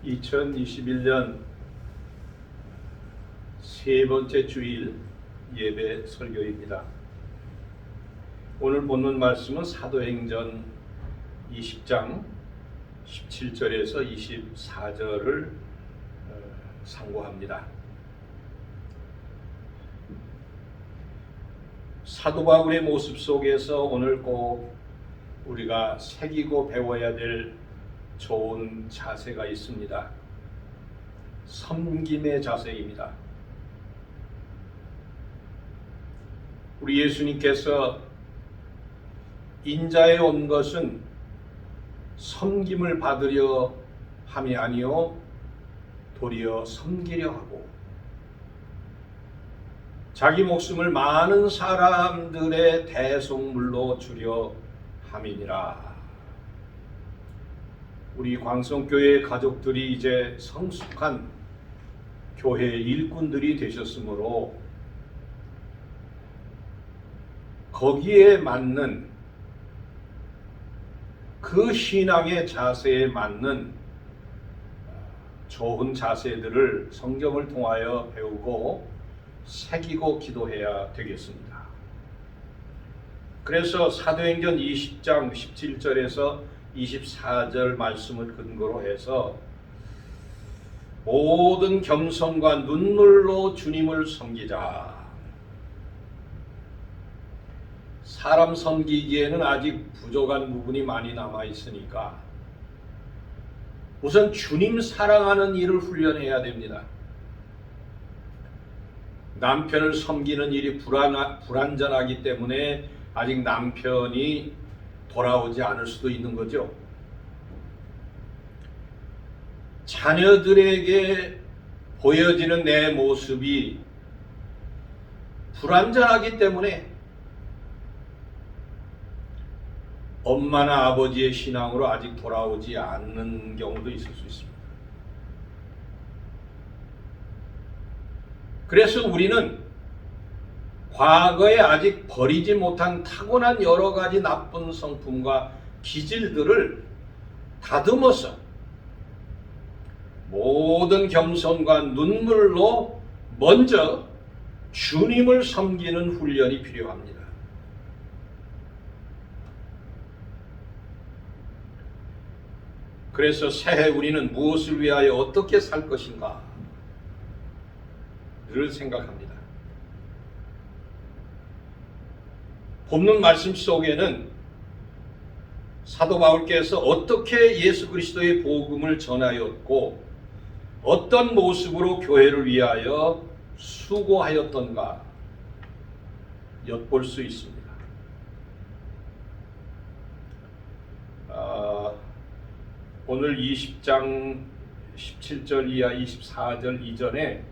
2021년 세 번째 주일 예배 설교입니다. 오늘 본문 말씀은 사도행전 20장 17절에서 24절을 상고합니다. 사도 바울의 모습 속에서 오늘 꼭 우리가 새기고 배워야 될 좋은 자세가 있습니다. 섬김의 자세입니다. 우리 예수님께서 인자에 온 것은 섬김을 받으려 함이 아니요 도리어 섬기려 하고 자기 목숨을 많은 사람들의 대속물로 주려 함이니라. 우리 광성교회 가족들이 이제 성숙한 교회 일꾼들이 되셨으므로 거기에 맞는 그 신앙의 자세에 맞는 좋은 자세들을 성경을 통하여 배우고 새기고 기도해야 되겠습니다. 그래서 사도행전 20장 17절에서 24절 말씀을 근거로 해서 모든 겸손과 눈물로 주님을 섬기자. 사람 섬기기에는 아직 부족한 부분이 많이 남아 있으니까 우선 주님 사랑하는 일을 훈련해야 됩니다. 남편을 섬기는 일이 불완전하기 때문에 아직 남편이 돌아오지 않을 수도 있는 거죠. 자녀들에게 보여지는 내 모습이 불완전하기 때문에 엄마나 아버지의 신앙으로 아직 돌아오지 않는 경우도 있을 수 있습니다. 그래서 우리는 과거에 아직 버리지 못한 타고난 여러 가지 나쁜 성품과 기질들을 다듬어서 모든 겸손과 눈물로 먼저 주님을 섬기는 훈련이 필요합니다. 그래서 새해 우리는 무엇을 위하여 어떻게 살 것인가 를 생각합니다. 본문 말씀 속에는 사도 바울께서 어떻게 예수 그리스도의 복음을 전하였고 어떤 모습으로 교회를 위하여 수고하였던가 엿볼 수 있습니다. 오늘 20장 17절 이하 24절 이전에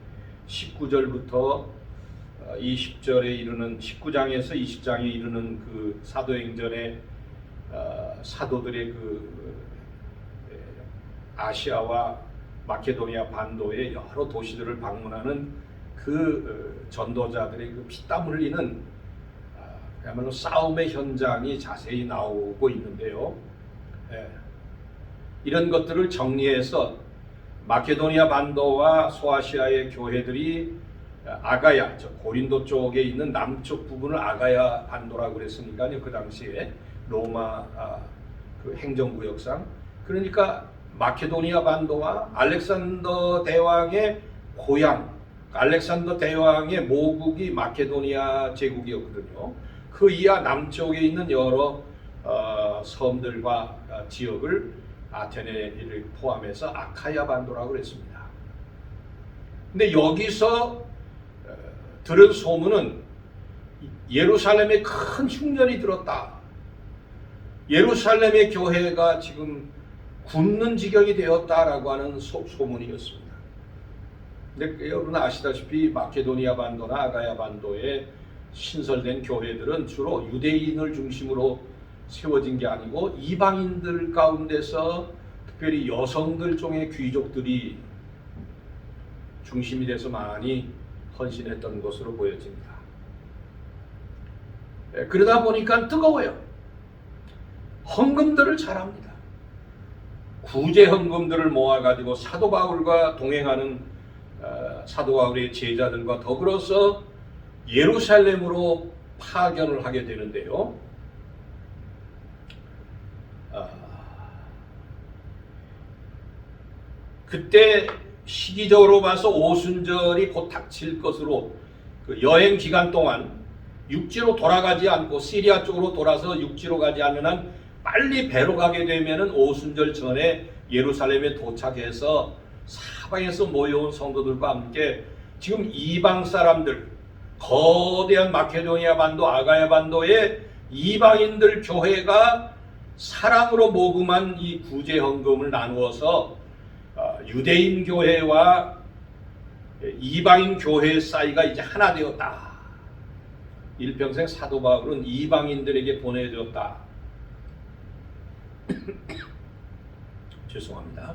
19절부터 20절에 이르는 19장에서 20장에 이르는 그 사도행전의 사도들의 그 아시아와 마케도니아 반도의 여러 도시들을 방문하는 그 전도자들의 그 피땀 흘리는 그야말로 싸움의 현장이 자세히 나오고 있는데요. 이런 것들을 정리해서 마케도니아 반도와 소아시아의 교회들이 아가야, 고린도 쪽에 있는 남쪽 부분을 아가야 반도라고 그랬으니까요. 그 당시에 로마 그 행정구역상. 그러니까 마케도니아 반도와 알렉산더 대왕의 고향, 알렉산더 대왕의 모국이 마케도니아 제국이었거든요. 그 이하 남쪽에 있는 여러 섬들과 지역을 아테네를 포함해서 아카야 반도라고 그랬습니다. 근데 여기서 들은 소문은 예루살렘에 큰 흉년이 들었다. 예루살렘의 교회가 지금 굶는 지경이 되었다라고 하는 소문이었습니다. 근데 여러분 아시다시피 마케도니아 반도나 아가야 반도에 신설된 교회들은 주로 유대인을 중심으로 세워진 게 아니고 이방인들 가운데서 특별히 여성들 중의 귀족들이 중심이 돼서 많이 헌신했던 것으로 보여집니다. 그러다 보니까 뜨거워요. 헌금들을 잘합니다. 구제 헌금들을 모아가지고 사도 바울과 동행하는 사도 바울의 제자들과 더불어서 예루살렘으로 파견을 하게 되는데요. 그때 시기적으로 봐서 오순절이 곧 닥칠 것으로 그 여행 기간 동안 육지로 돌아가지 않고 시리아 쪽으로 돌아서 육지로 가지 않는 한 빨리 배로 가게 되면은 오순절 전에 예루살렘에 도착해서 사방에서 모여온 성도들과 함께 지금 이방 사람들, 거대한 마케도니아 반도, 아가야 반도의 이방인들 교회가 사랑으로 모금한 이 구제 헌금을 나누어서 유대인 교회와 이방인 교회 사이가 이제 하나 되었다. 일평생 사도 바울은 이방인들에게 보내줬다. 죄송합니다.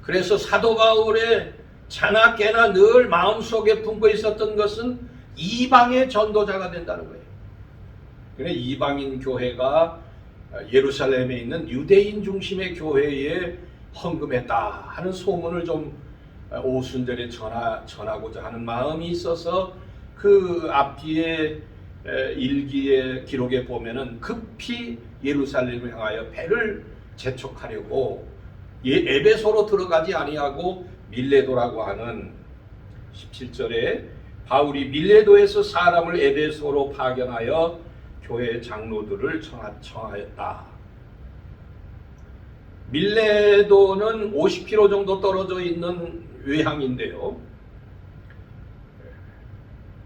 그래서 사도 바울의 자나 깨나 늘 마음속에 품고 있었던 것은 이방의 전도자가 된다는 거예요. 그래 이방인 교회가 예루살렘에 있는 유대인 중심의 교회에 헌금했다 하는 소문을 좀 오순절에 전하고자 하는 마음이 있어서 그 앞뒤에 일기의 기록에 보면은 급히 예루살렘을 향하여 배를 재촉하려고 에베소로 들어가지 아니하고 밀레도라고 하는 17절에 바울이 밀레도에서 사람을 에베소로 파견하여 교회 장로들을 청하였다. 밀레도는 50km 정도 떨어져 있는 외항인데요.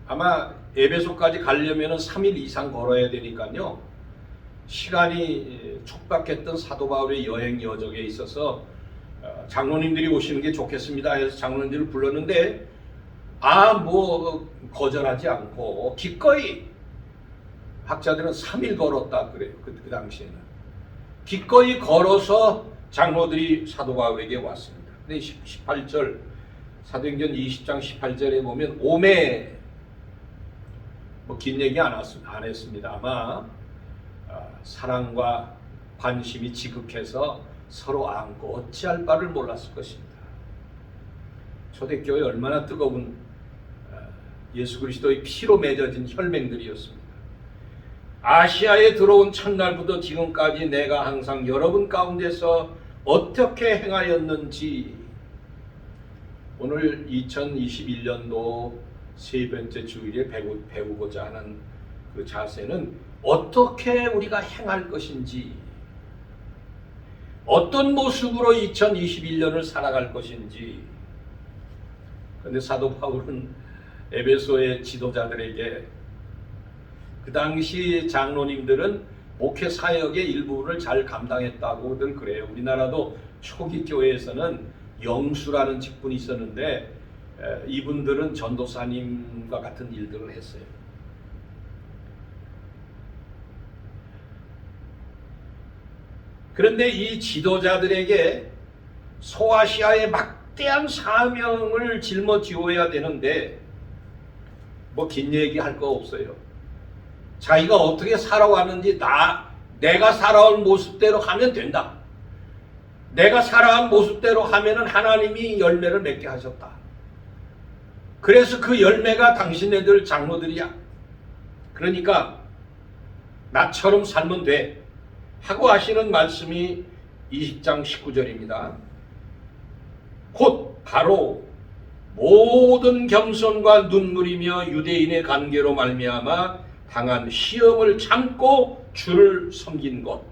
아마 에베소까지 가려면 3일 이상 걸어야 되니까요. 시간이 촉박했던 사도 바울의 여행 여정에 있어서 장로님들이 오시는 게 좋겠습니다 해서 장로님들을 불렀는데 거절하지 않고 기꺼이 학자들은 3일 걸었다 그래요. 그 당시에는 기꺼이 걸어서 장로들이 사도 바울에게 왔습니다. 근데 18절 사도행전 20장 18절에 보면 오매 긴 얘기 안 했습니다. 아마 사랑과 관심이 지극해서 서로 안고 어찌할 바를 몰랐을 것입니다. 초대교회 얼마나 뜨거운 예수 그리스도의 피로 맺어진 혈맹들이었습니다. 아시아에 들어온 첫날부터 지금까지 내가 항상 여러분 가운데서 어떻게 행하였는지 오늘 2021년도 세 번째 주일에 배우고자 하는 그 자세는 어떻게 우리가 행할 것인지, 어떤 모습으로 2021년을 살아갈 것인지. 그런데 사도 바울은 에베소의 지도자들에게 그 당시 장로님들은 목회 사역의 일부분을 잘 감당했다고들 그래요. 우리나라도 초기 교회에서는 영수라는 직분이 있었는데 이분들은 전도사님과 같은 일들을 했어요. 그런데 이 지도자들에게 소아시아의 막대한 사명을 짊어지어야 되는데 긴 얘기 할 거 없어요. 자기가 어떻게 살아왔는지 내가 살아온 모습대로 하면 된다. 내가 살아온 모습대로 하면은 하나님이 열매를 맺게 하셨다. 그래서 그 열매가 당신네들 장로들이야. 그러니까 나처럼 살면 돼. 하고 하시는 말씀이 20장 19절입니다. 곧 바로 모든 겸손과 눈물이며 유대인의 관계로 말미암아 당한 시험을 참고 주를 섬긴 것.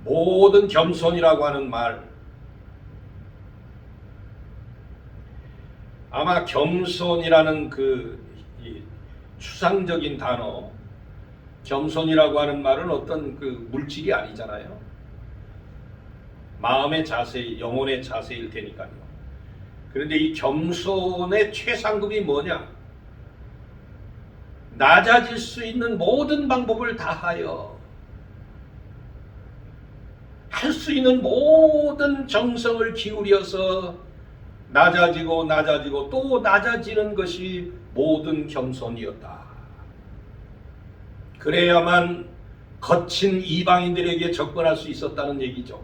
모든 겸손이라고 하는 말, 아마 겸손이라는 이 추상적인 단어, 겸손이라고 하는 말은 어떤 그 물질이 아니잖아요. 마음의 자세, 영혼의 자세일 테니까요. 그런데 이 겸손의 최상급이 뭐냐? 낮아질 수 있는 모든 방법을 다하여 할 수 있는 모든 정성을 기울여서 낮아지고 낮아지고 또 낮아지는 것이 모든 겸손이었다. 그래야만 거친 이방인들에게 접근할 수 있었다는 얘기죠.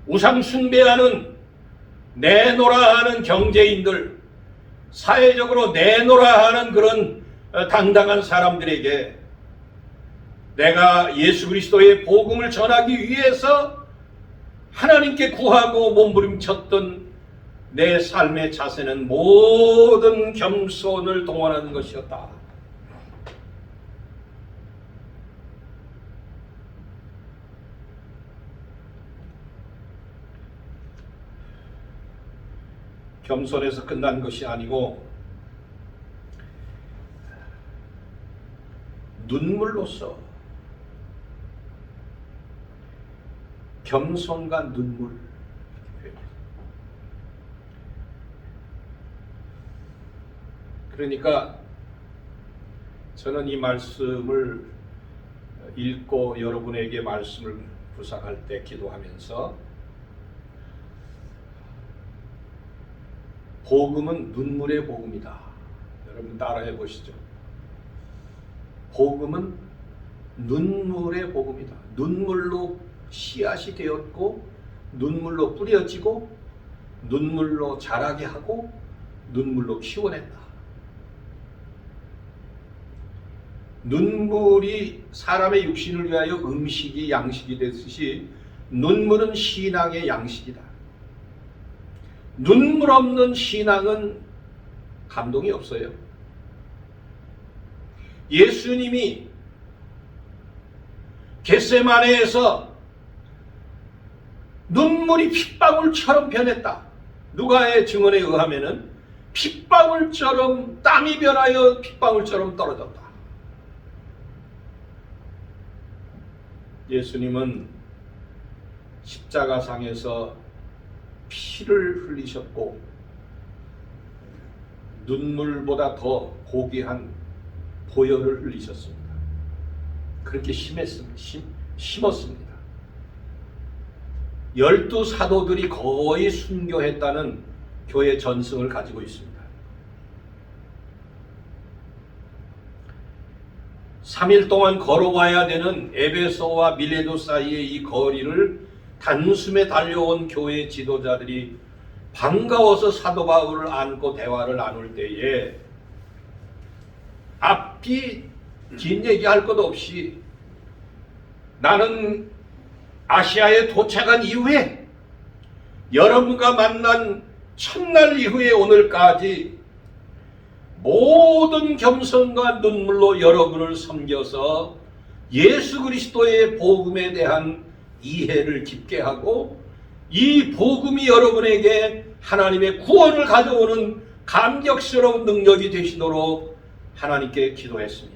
우상 숭배하는 내노라 하는 경제인들, 사회적으로 내노라 하는 그런 당당한 사람들에게 내가 예수 그리스도의 복음을 전하기 위해서 하나님께 구하고 몸부림쳤던 내 삶의 자세는 모든 겸손을 동원하는 것이었다. 겸손해서 끝난 것이 아니고 눈물로써, 겸손과 눈물, 그러니까 저는 이 말씀을 읽고 여러분에게 말씀을 부탁할 때 기도하면서 복음은 눈물의 복음이다. 여러분 따라해 보시죠. 복음은 눈물의 복음이다. 눈물로 씨앗이 되었고, 눈물로 뿌려지고, 눈물로 자라게 하고, 눈물로 키워낸다. 눈물이 사람의 육신을 위하여 음식이 양식이 됐듯이 눈물은 신앙의 양식이다. 눈물 없는 신앙은 감동이 없어요. 예수님이 겟세마네에서 눈물이 핏방울처럼 변했다. 누가의 증언에 의하면은 핏방울처럼, 땀이 변하여 핏방울처럼 떨어졌다. 예수님은 십자가상에서 피를 흘리셨고 눈물보다 더 고귀한 보혈을 흘리셨습니다. 그렇게 심었습니다. 12 사도들이 거의 순교했다는 교회 전승을 가지고 있습니다. 3일 동안 걸어와야 되는 에베소와 밀레도 사이의 이 거리를 단숨에 달려온 교회 지도자들이 반가워서 사도 바울을 안고 대화를 나눌 때에 앞뒤 긴 얘기할 것 없이 나는 아시아에 도착한 이후에 여러분과 만난 첫날 이후에 오늘까지 모든 겸손과 눈물로 여러분을 섬겨서 예수 그리스도의 복음에 대한 이해를 깊게 하고 이 복음이 여러분에게 하나님의 구원을 가져오는 감격스러운 능력이 되시도록 하나님께 기도했습니다.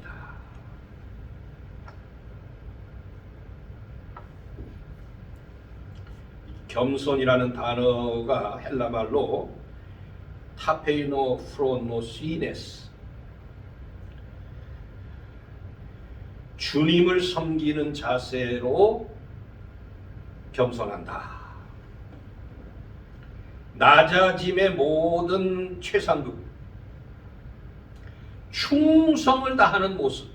겸손이라는 단어가 헬라말로 타페이노 프로노시네스, 주님을 섬기는 자세로 겸손한다. 낮아짐의 모든 최상급, 충성을 다하는 모습.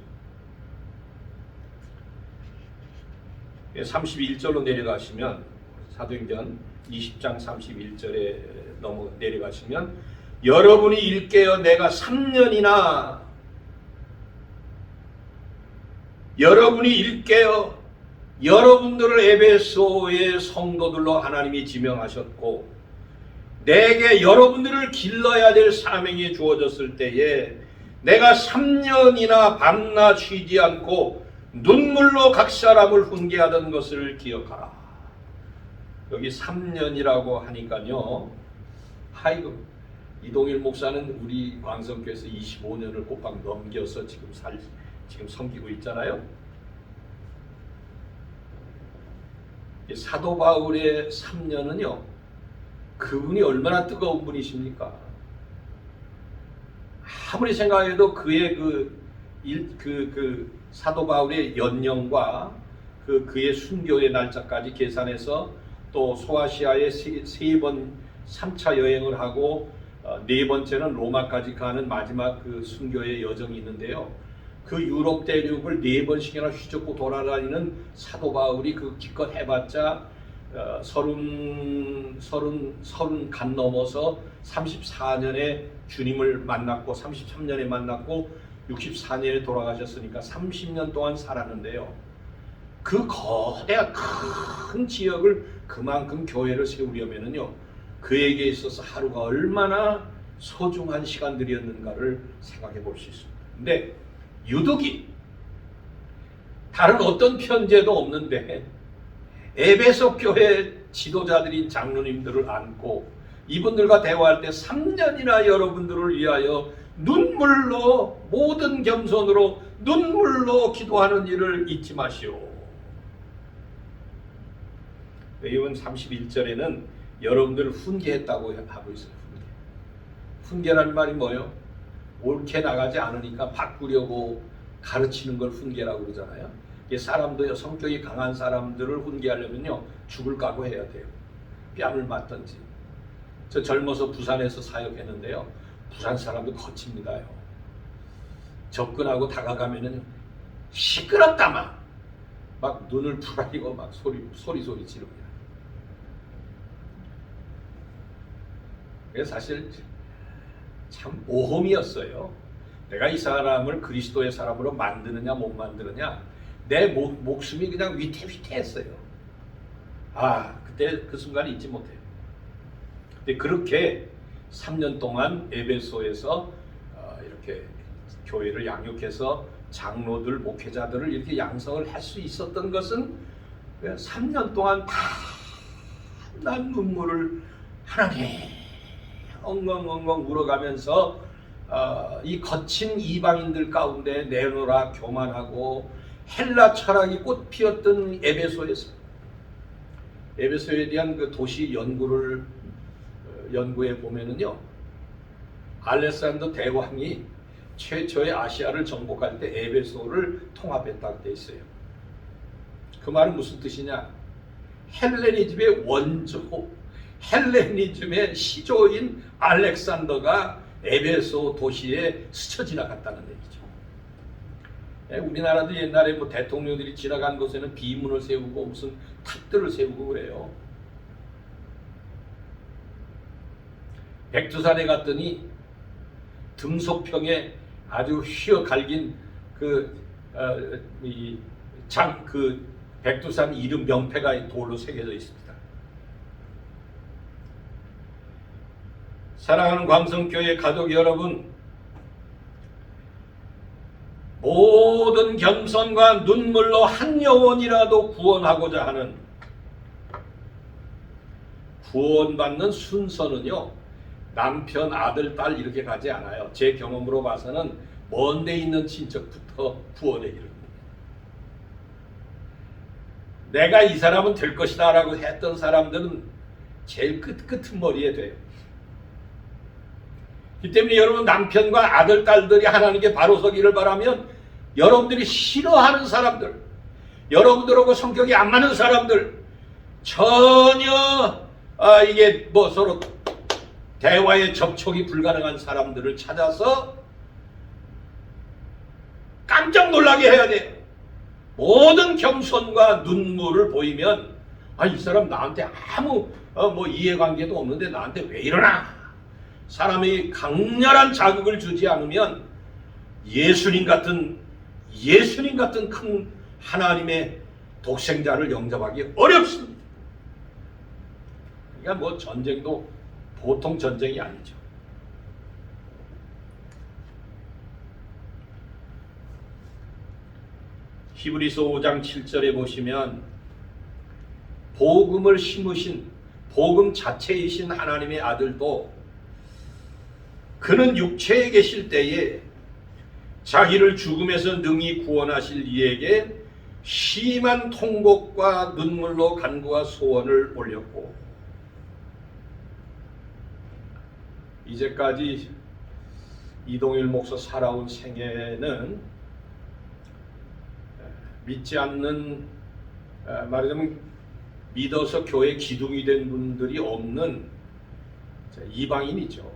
31절로 내려가시면, 사도행전 20장 31절에 내려가시면 여러분이 일깨어 내가 3년이나 여러분이 일깨어 여러분들을 에베소의 성도들로 하나님이 지명하셨고 내게 여러분들을 길러야 될 사명이 주어졌을 때에 내가 3년이나 밤낮 쉬지 않고 눈물로 각 사람을 훈계하던 것을 기억하라. 여기 3년이라고 하니까요, 아이고, 이동일 목사는 우리 광성교회에서 25년을 꼬박 넘겨서 지금 섬기고 있잖아요. 사도 바울의 3년은요, 그분이 얼마나 뜨거운 분이십니까? 아무리 생각해도 그의 사도 바울의 연령과 그의 순교의 날짜까지 계산해서 또 소아시아에 세 번 3차 여행을 하고 네 번째는 로마까지 가는 마지막 그 순교의 여정이 있는데요. 그 유럽 대륙을 네 번씩이나 휘젓고 돌아다니는 사도 바울이 그 기껏 해봤자 서른 간 넘어서 34년에 주님을 만났고 33년에 만났고 64년에 돌아가셨으니까 30년 동안 살았는데요. 그 거대한 큰 지역을 그만큼 교회를 세우려면은요, 그에게 있어서 하루가 얼마나 소중한 시간들이었는가를 생각해 볼 수 있습니다. 근데 유독이 다른 어떤 편제도 없는데 에베소 교회 지도자들인 장로님들을 안고 이분들과 대화할 때 3년이나 여러분들을 위하여 눈물로, 모든 겸손으로 눈물로 기도하는 일을 잊지 마시오. 이번 31절에는 여러분들을 훈계했다고 하고 있어요. 훈계라는 말이 뭐예요? 옳게 나가지 않으니까 바꾸려고 가르치는 걸 훈계라고 그러잖아요. 사람도 성격이 강한 사람들을 훈계하려면요, 죽을 각오해야 돼요. 뺨을 맞든지. 저 젊어서 부산에서 사역했는데요, 부산 사람도 거칩니다요. 접근하고 다가가면은 시끄럽다 막 눈을 부라리고 막 소리 지릅니다. 그게 사실 참 모험이었어요. 내가 이 사람을 그리스도의 사람으로 만드느냐 못 만드느냐, 내 목숨이 그냥 위태위태했어요. 그때 그 순간 잊지 못해요. 근데 그렇게 3년 동안 에베소에서 이렇게 교회를 양육해서 장로들, 목회자들을 이렇게 양성을 할 수 있었던 것은 3년 동안 난 눈물을 하나님 엉엉엉엉 울어가면서 이 거친 이방인들 가운데 내노라 교만하고 헬라 철학이 꽃 피었던 에베소에 대한 그 도시 연구에 보면은요, 알렉산더 대왕이 최초의 아시아를 정복할 때 에베소를 통합했다고 돼 있어요. 그 말은 무슨 뜻이냐? 헬레니즘의 원조, 헬레니즘의 시조인 알렉산더가 에베소 도시에 스쳐 지나갔다는 얘기죠. 우리나라도 옛날에 뭐 대통령들이 지나간 곳에는 비문을 세우고 무슨 탑들을 세우고 그래요. 백두산에 갔더니 등소평에 아주 휘어 갈긴 그 백두산 이름 명패가 돌로 새겨져 있습니다. 사랑하는 광성교회 가족 여러분, 모든 겸손과 눈물로 한 영혼이라도 구원하고자 하는 구원받는 순서는요, 남편, 아들, 딸 이렇게 가지 않아요. 제 경험으로 봐서는 먼 데 있는 친척부터 구원에 이릅니다. 내가 이 사람은 될 것이다 라고 했던 사람들은 제일 끄트머리에 돼요. 이 때문에 여러분, 남편과 아들, 딸들이 하나님께 바로 서기를 바라면 여러분들이 싫어하는 사람들, 여러분들하고 성격이 안 맞는 사람들, 전혀 이게 뭐 서로 대화의 접촉이 불가능한 사람들을 찾아서 깜짝 놀라게 해야 돼요. 모든 겸손과 눈물을 보이면 이 사람 나한테 아무 이해관계도 없는데 나한테 왜 이러나? 사람이 강렬한 자극을 주지 않으면 예수님 같은 큰 하나님의 독생자를 영접하기 어렵습니다. 그러니까 뭐 전쟁도 보통 전쟁이 아니죠. 히브리서 5장 7절에 보시면 복음을 심으신, 복음 자체이신 하나님의 아들도 그는 육체에 계실 때에 자기를 죽음에서 능히 구원하실 이에게 심한 통곡과 눈물로 간구와 소원을 올렸고, 이제까지 이동일 목사 살아온 생애는 믿지 않는, 말하자면 믿어서 교회 기둥이 된 분들이 없는 이방인이죠.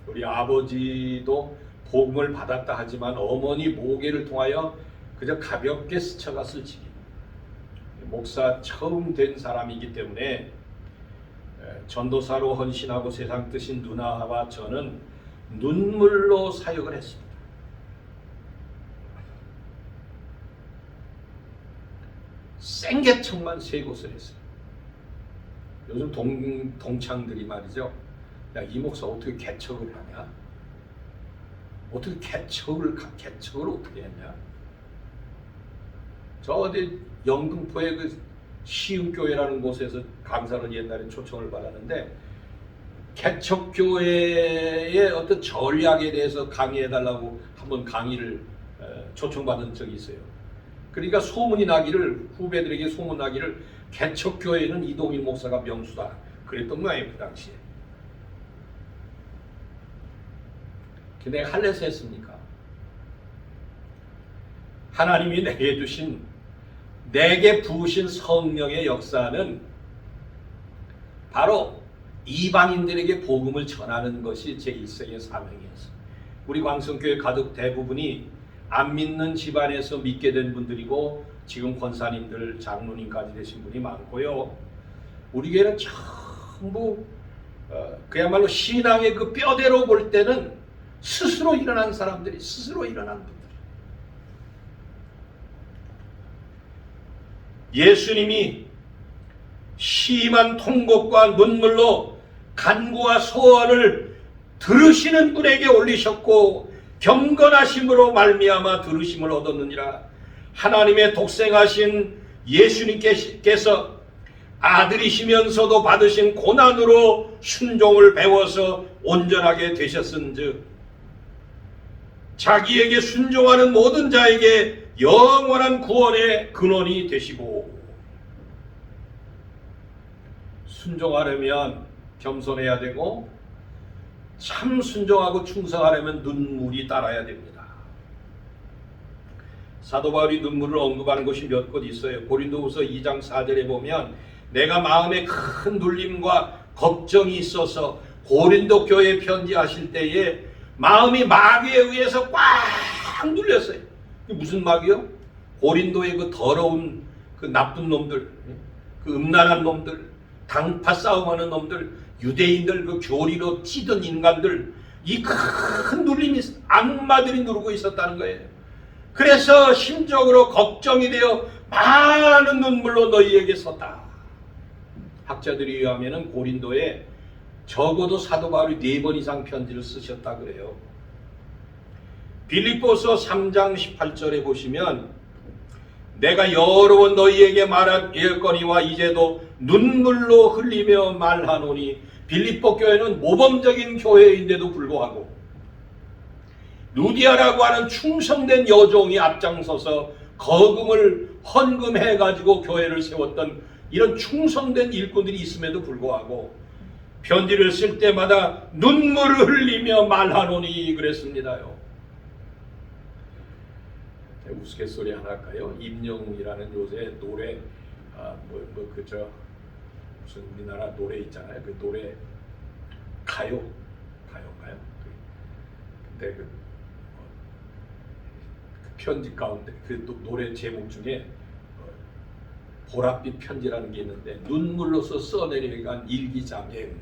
우리 아버지도 복음을 받았다 하지만 어머니 모계를 통하여 그저 가볍게 스쳐갔을 지기. 목사 처음 된 사람이기 때문에 전도사로 헌신하고 세상 뜻인 누나와 저는 눈물로 사역을 했습니다. 생개척만 3곳을 했어요. 요즘 동창들이 말이죠. 야, 이 목사 어떻게 개척을 하냐? 어떻게 개척을 어떻게 했냐? 저 어디 영등포의 그 시흥교회라는 곳에서 강사를 옛날에 초청을 받았는데 개척교회의 어떤 전략에 대해서 강의해달라고 한번 강의를 초청받은 적이 있어요. 그러니까 소문이 나기를, 후배들에게 소문 나기를, 개척교회는 이동일 목사가 명수다 그랬던 거예요 그 당시에. 근데 내가 할래서 했습니까? 하나님이 내게 주신, 내게 부으신 성령의 역사는 바로 이방인들에게 복음을 전하는 것이 제 일생의 사명이었어요. 우리 광성교회 가족 대부분이 안 믿는 집안에서 믿게 된 분들이고 지금 권사님들, 장로님까지 되신 분이 많고요. 우리 교회는 전부 그야말로 신앙의 그 뼈대로 볼 때는 스스로 일어난 사람들이, 스스로 일어난 분들. 예수님이 심한 통곡과 눈물로 간구와 소원을 들으시는 분에게 올리셨고 경건하심으로 말미암아 들으심을 얻었느니라. 하나님의 독생하신 예수님께서 아들이시면서도 받으신 고난으로 순종을 배워서 온전하게 되셨은즉 자기에게 순종하는 모든 자에게 영원한 구원의 근원이 되시고, 순종하려면 겸손해야 되고 참 순종하고 충성하려면 눈물이 따라야 됩니다. 사도 바울이 눈물을 언급하는 것이 몇 곳 있어요. 고린도후서 2장 4절에 보면 내가 마음에 큰 눌림과 걱정이 있어서 고린도 교회에 편지하실 때에 마음이 마귀에 의해서 꽉 눌렸어요. 무슨 마귀요? 고린도의 그 더러운 그 나쁜 놈들, 그 음란한 놈들, 당파 싸움하는 놈들, 유대인들 그 교리로 찌든 인간들, 이 큰 눌림이 악마들이 누르고 있었다는 거예요. 그래서 심적으로 걱정이 되어 많은 눈물로 너희에게 섰다. 학자들이 의하면 고린도에 적어도 사도 바울이 4번 이상 편지를 쓰셨다 그래요. 빌립보서 3장 18절에 보시면 내가 여러 번 너희에게 말하였거니와 이제도 눈물로 흘리며 말하노니, 빌립보 교회는 모범적인 교회인데도 불구하고 루디아라고 하는 충성된 여종이 앞장서서 거금을 헌금해가지고 교회를 세웠던 이런 충성된 일꾼들이 있음에도 불구하고 편지를 쓸 때마다 눈물을 흘리며 말하노니 그랬습니다요. 우스갯소리 하나 할까요? 임영웅이라는 요새 노래 무슨 우리나라 노래 있잖아요. 그 노래 가요인가요? 근데 그 편지 가운데 그 노래 제목 중에 보랏빛 편지라는 게 있는데 눈물로서 써내려간 일기장행,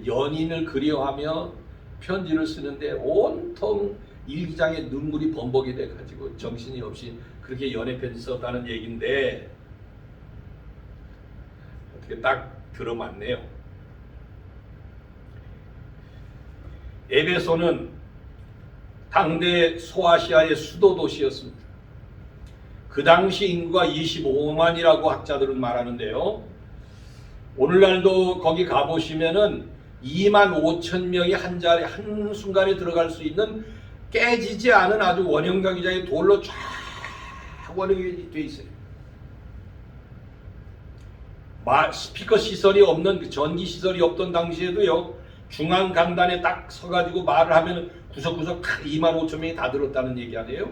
연인을 그리워하며 편지를 쓰는데 온통 일기장에 눈물이 범벅이 돼가지고 정신이 없이 그렇게 연애 편지 썼다는 얘기인데 어떻게 딱 들어맞네요. 에베소는 당대 소아시아의 수도 도시였습니다. 그 당시 인구가 25만이라고 학자들은 말하는데요. 오늘날도 거기 가보시면은 2만 5천 명이 한순간에 들어갈 수 있는 깨지지 않은 아주 원형경기장의 돌로 쫙 원형이 돼 있어요. 스피커 시설이 없는, 전기 시설이 없던 당시에도요, 중앙 강단에 딱 서가지고 말을 하면 구석구석 2만 5천 명이 다 들었다는 얘기 아니에요?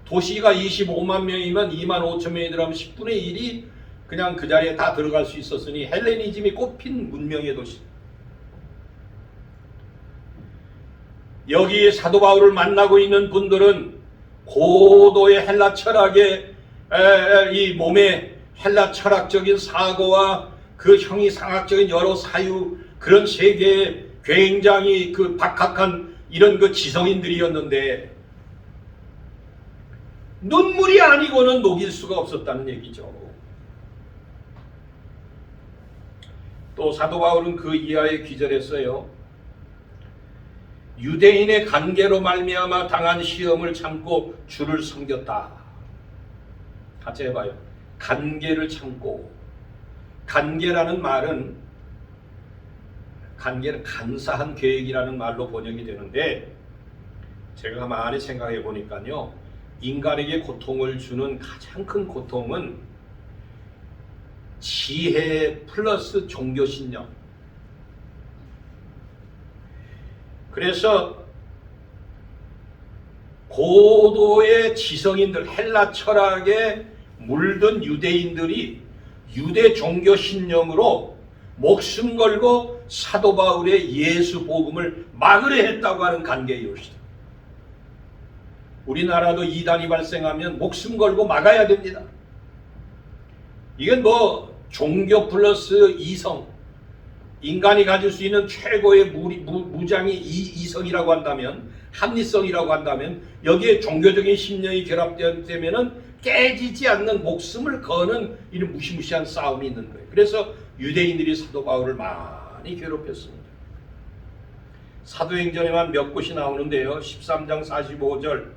도시가 25만 명이면 2만 5천 명이 들어가면 10분의 1이 그냥 그 자리에 다 들어갈 수 있었으니 헬레니즘이 꽃핀 문명의 도시. 여기 사도 바울을 만나고 있는 분들은 고도의 헬라 철학의 이 몸의 헬라 철학적인 사고와 그 형이상학적인 여러 사유, 그런 세계에 굉장히 그 박학한 이런 그 지성인들이었는데 눈물이 아니고는 녹일 수가 없었다는 얘기죠. 또 사도 바울은 그 이하에 기절했어요. 유대인의 관계로 말미암아 당한 시험을 참고 주를 섬겼다. 같이 해봐요. 관계를 참고. 관계라는 말은 관계는 간사한 계획이라는 말로 번역이 되는데, 제가 많이 생각해 보니까요, 인간에게 고통을 주는 가장 큰 고통은 지혜 플러스 종교신념. 그래서 고도의 지성인들, 헬라 철학에 물든 유대인들이 유대 종교신념으로 목숨 걸고 사도 바울의 예수 복음을 막으려 했다고 하는 관계의 요시다. 우리나라도 이단이 발생하면 목숨 걸고 막아야 됩니다. 이건 뭐 종교 플러스 이성, 인간이 가질 수 있는 최고의 무장이 이성이라고 한다면, 합리성이라고 한다면, 여기에 종교적인 신념이 결합되면은 깨지지 않는 목숨을 거는 이런 무시무시한 싸움이 있는 거예요. 그래서 유대인들이 사도 바울을 많이 괴롭혔습니다. 사도행전에만 몇 곳이 나오는데요. 13장 45절,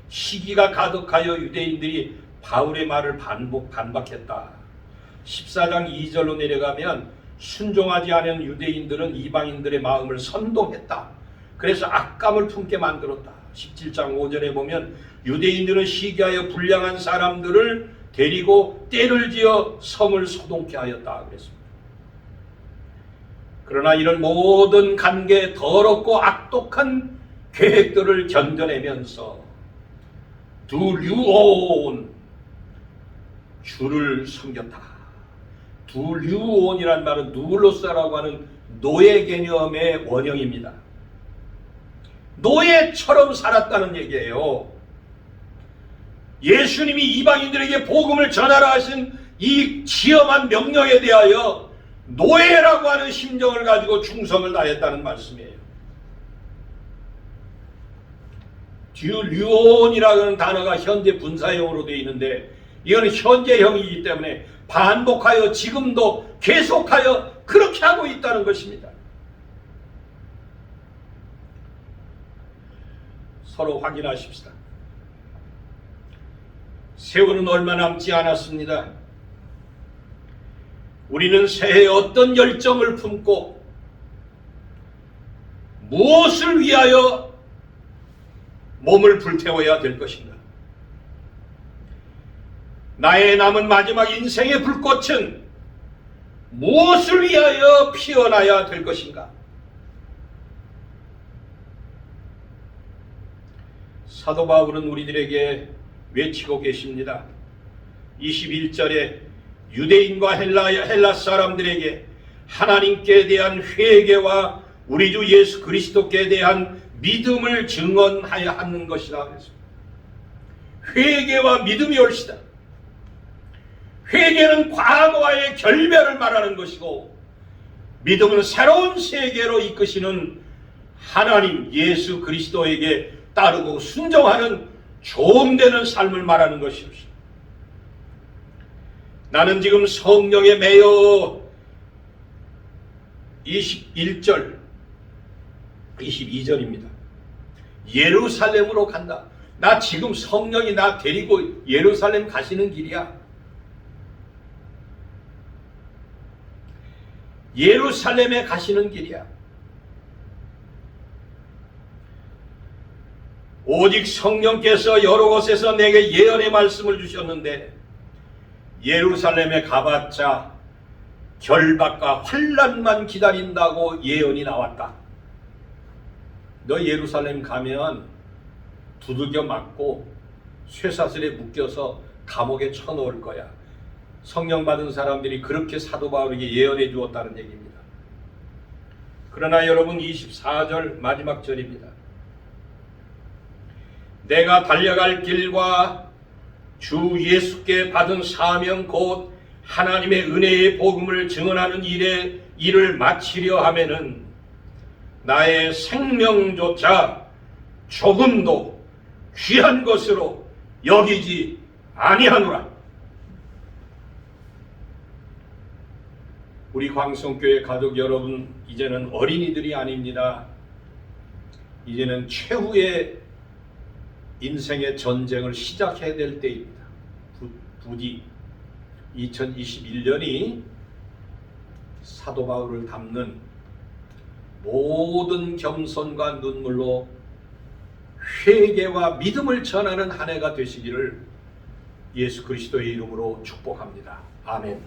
시기가 가득하여 유대인들이 바울의 말을 반박했다. 14장 2절로 내려가면 순종하지 않은 유대인들은 이방인들의 마음을 선동했다. 그래서 악감을 품게 만들었다. 17장 5절에 보면 유대인들은 시기하여 불량한 사람들을 데리고 떼를 지어 성을 소동케 하였다 그랬습니다. 그러나 이런 모든 관계, 더럽고 악독한 계획들을 견뎌내면서 두류온, 주를 섬겼다. 두류온이란 말은 누글로스라고 하는 노예 개념의 원형입니다. 노예처럼 살았다는 얘기예요. 예수님이 이방인들에게 복음을 전하라 하신 이 지엄한 명령에 대하여 노예라고 하는 심정을 가지고 충성을 다했다는 말씀이에요. 듀류온이라는 단어가 현재 분사형으로 되어 있는데, 이거는 현재형이기 때문에 반복하여 지금도 계속하여 그렇게 하고 있다는 것입니다. 서로 확인하십시다. 세월은 얼마 남지 않았습니다. 우리는 새해 어떤 열정을 품고 무엇을 위하여 몸을 불태워야 될 것인가? 나의 남은 마지막 인생의 불꽃은 무엇을 위하여 피어나야 될 것인가? 사도 바울은 우리들에게 외치고 계십니다. 21절에 유대인과 헬라 사람들에게 하나님께 대한 회개와 우리 주 예수 그리스도께 대한 믿음을 증언하여 하는 것이다 그랬습니다. 회개와 믿음이 옳시다. 회개는 과거와의 결별을 말하는 것이고, 믿음은 새로운 세계로 이끄시는 하나님 예수 그리스도에게 따르고 순종하는 조음되는 삶을 말하는 것이옵니다. 나는 지금 성령에 매여 21절, 22절입니다. 예루살렘으로 간다. 나 지금 성령이 나 데리고 예루살렘 가시는 길이야. 예루살렘에 가시는 길이야. 오직 성령께서 여러 곳에서 내게 예언의 말씀을 주셨는데, 예루살렘에 가봤자 결박과 환난만 기다린다고 예언이 나왔다. 너 예루살렘 가면 두들겨 맞고 쇠사슬에 묶여서 감옥에 쳐넣을 거야. 성령 받은 사람들이 그렇게 사도 바울에게 예언해 주었다는 얘기입니다. 그러나 여러분 24절 마지막 절입니다. 내가 달려갈 길과 주 예수께 받은 사명 곧 하나님의 은혜의 복음을 증언하는 일을 마치려 하면은 나의 생명조차 조금도 귀한 것으로 여기지 아니하노라. 우리 광성교회 가족 여러분, 이제는 어린이들이 아닙니다. 이제는 최후의 인생의 전쟁을 시작해야 될 때입니다. 부디 2021년이 사도 바울을 담는 모든 겸손과 눈물로 회개와 믿음을 전하는 한 해가 되시기를 예수 그리스도의 이름으로 축복합니다. 아멘.